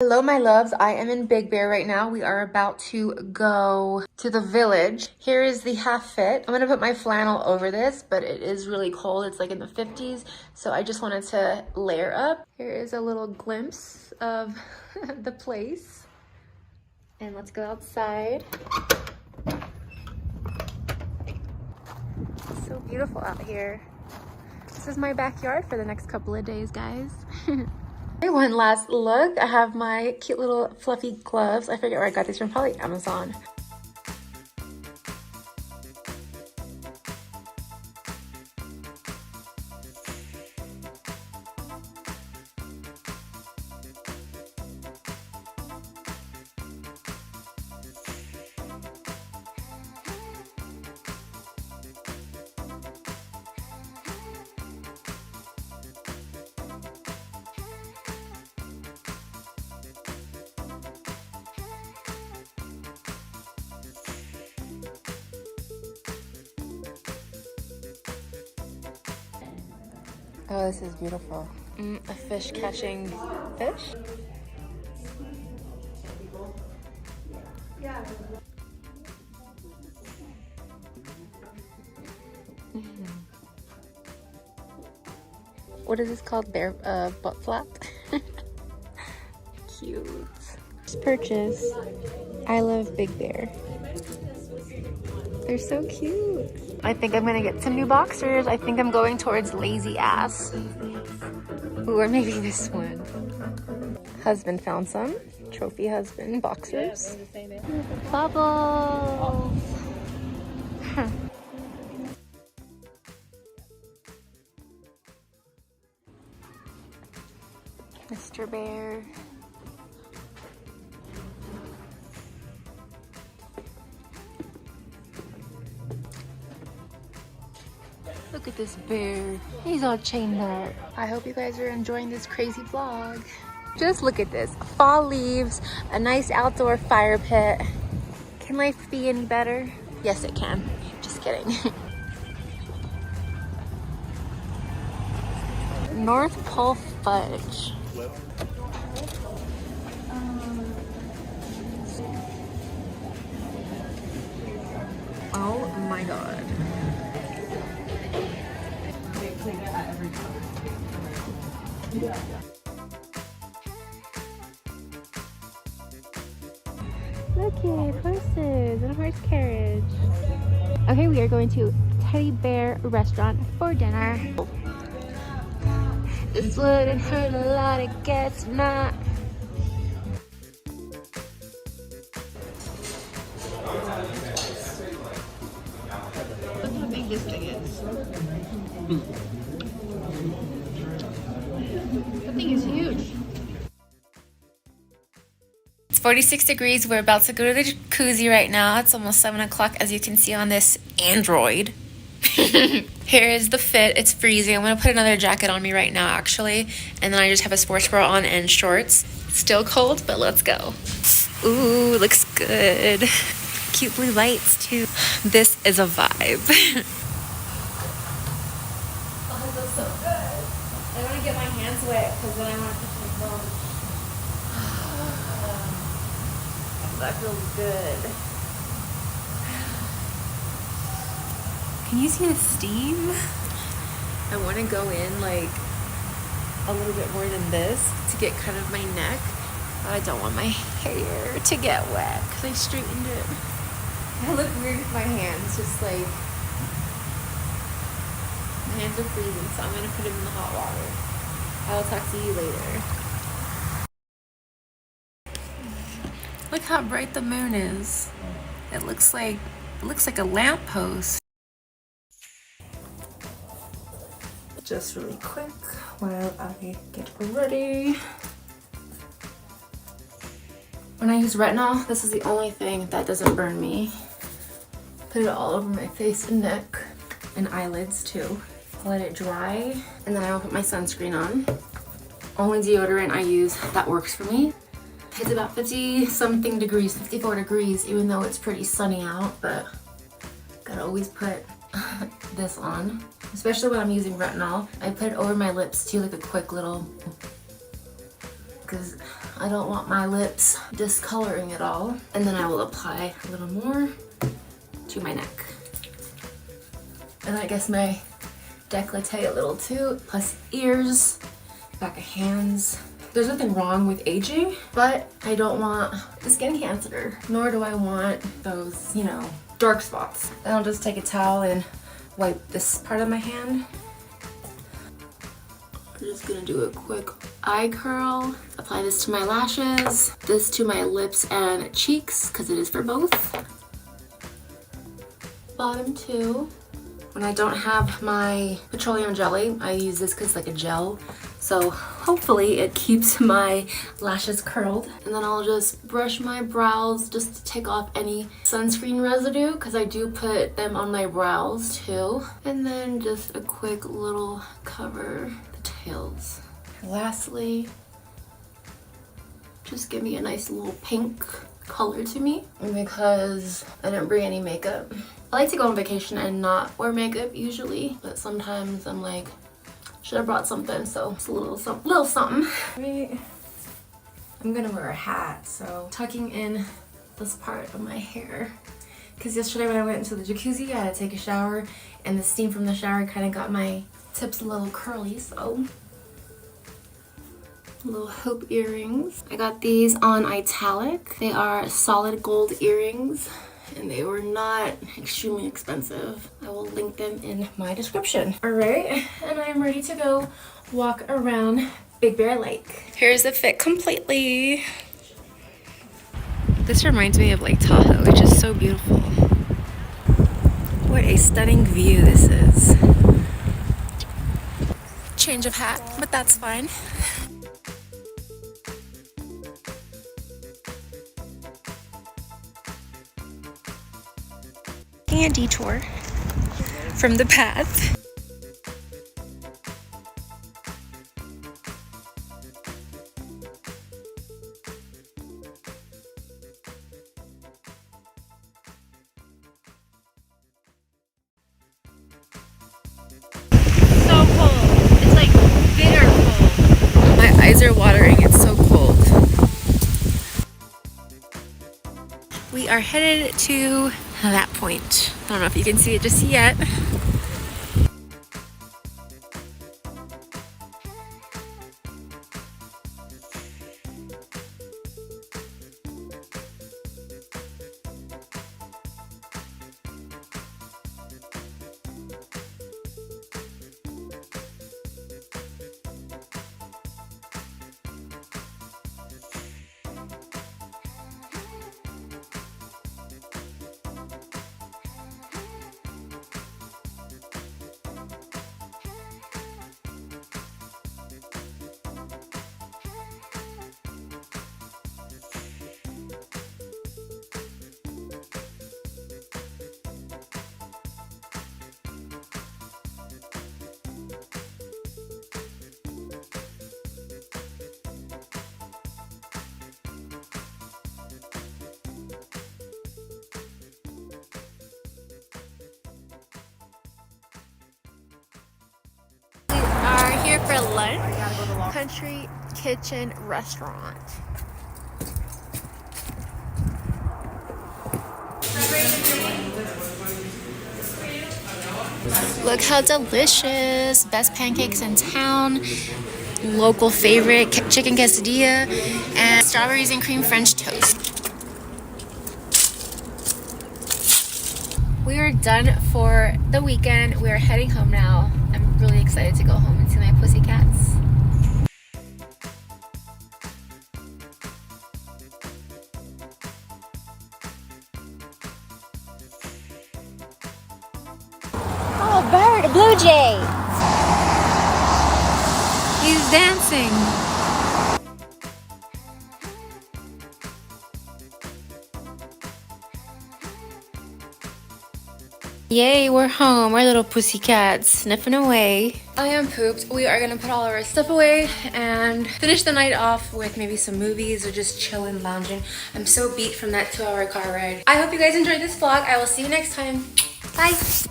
Hello, my loves. I am in Big Bear right now. We are about to go to the village. Here is the half fit. I'm gonna put my flannel over this, but it is really cold. It's like in the 50s, so I just wanted to layer up. Here is a little glimpse of the place. And let's go outside. It's so beautiful out here. This is my backyard for the next couple of days, guys. One last look. I have my cute little fluffy gloves. I forget where I got these from, probably Amazon. Oh, this is beautiful. A fish catching fish. What is this called? Bear butt flap? Cute. First purchase. I love Big Bear. They're so cute. I think I'm gonna get some new boxers. I think I'm going towards Lazy Ass. Ooh, or maybe this one. Husband found some. Trophy husband boxers. Bubbles. Huh. Mr. Bear. Look at this bear. He's all chained up. I hope you guys are enjoying this crazy vlog. Just look at this. Fall leaves, a nice outdoor fire pit. Can life be any better? Yes, it can. Just kidding. North Pole fudge. Oh my God. Look at horses and a horse carriage. Okay, we are going to Teddy Bear Restaurant for dinner. This wouldn't hurt a lot, I guess not. Look how big this thing is. That thing is huge. It's 46 degrees. We're about to go to the jacuzzi right now. It's almost 7 o'clock, as you can see on this Android. Here is the fit. It's freezing. I'm going to put another jacket on me right now, actually. And then I just have a sports bra on and shorts. Still cold, but let's go. Ooh, looks good. Cute blue lights, too. This is a vibe. Oh, it feels so good. I don't want to get my hands wet because then I want to touch my phone. That feels good. Can you see the steam? I want to go in like a little bit more than this to get kind of my neck. I don't want my hair to get wet because I straightened it. I look weird with my hands, just like my hands are freezing, so I'm gonna put them in the hot water. I'll talk to you later. Look how bright the moon is. It looks like a lamppost. Just really quick while I get ready. When I use retinol, this is the only thing that doesn't burn me. Put it all over my face and neck and eyelids too. I'll let it dry and then I will put my sunscreen on. Only deodorant I use that works for me. It's about 50 something degrees, 54 degrees, even though it's pretty sunny out, but gotta always put this on, especially when I'm using retinol. I put it over my lips too, like a quick little, because I don't want my lips discoloring at all. And then I will apply a little more to my neck. And I guess my décolleté a little too, plus ears, back of hands. There's nothing wrong with aging, but I don't want the skin cancer, nor do I want those, you know, dark spots. Then I'll just take a towel and wipe this part of my hand. I'm just gonna do a quick eye curl. Apply this to my lashes, this to my lips and cheeks, because it is for both. Bottom too. When I don't have my petroleum jelly, I use this because it's like a gel. So hopefully it keeps my lashes curled. And then I'll just brush my brows just to take off any sunscreen residue, because I do put them on my brows too. And then just a quick little cover the tails. Lastly, just give me a nice little pink color to me, because I didn't bring any makeup. I like to go on vacation and not wear makeup usually, but sometimes I'm like, should have brought something, so it's a little something. Right. I'm gonna wear a hat, so tucking in this part of my hair. Because yesterday when I went into the jacuzzi, I had to take a shower, and the steam from the shower kind of got my tips a little curly, so. Little hoop earrings. I got these on Italic. They are solid gold earrings, and they were not extremely expensive. I will link them in my description. All right, and I'm ready to go walk around Big Bear Lake. Here's the fit completely. This reminds me of Lake Tahoe, which is so beautiful. What a stunning view this is. Change of hat, but that's fine. A detour from the path. So cold. It's like bitter cold. My eyes are watering. It's so cold. We are headed to that point. I don't know if you can see it just yet. Here for lunch, Country Kitchen Restaurant. Look how delicious! Best pancakes in town, local favorite chicken quesadilla, and strawberries and cream French toast. We are done for the weekend. We are heading home now. I'm really excited to go home and see my pussycats. Oh, bird, a blue jay. He's dancing. Yay, we're home. Our little pussycats sniffing away. I am pooped. We are gonna put all of our stuff away and finish the night off with maybe some movies or just chilling, lounging. I'm so beat from that 2-hour car ride. I hope you guys enjoyed this vlog. I will see you next time. Bye.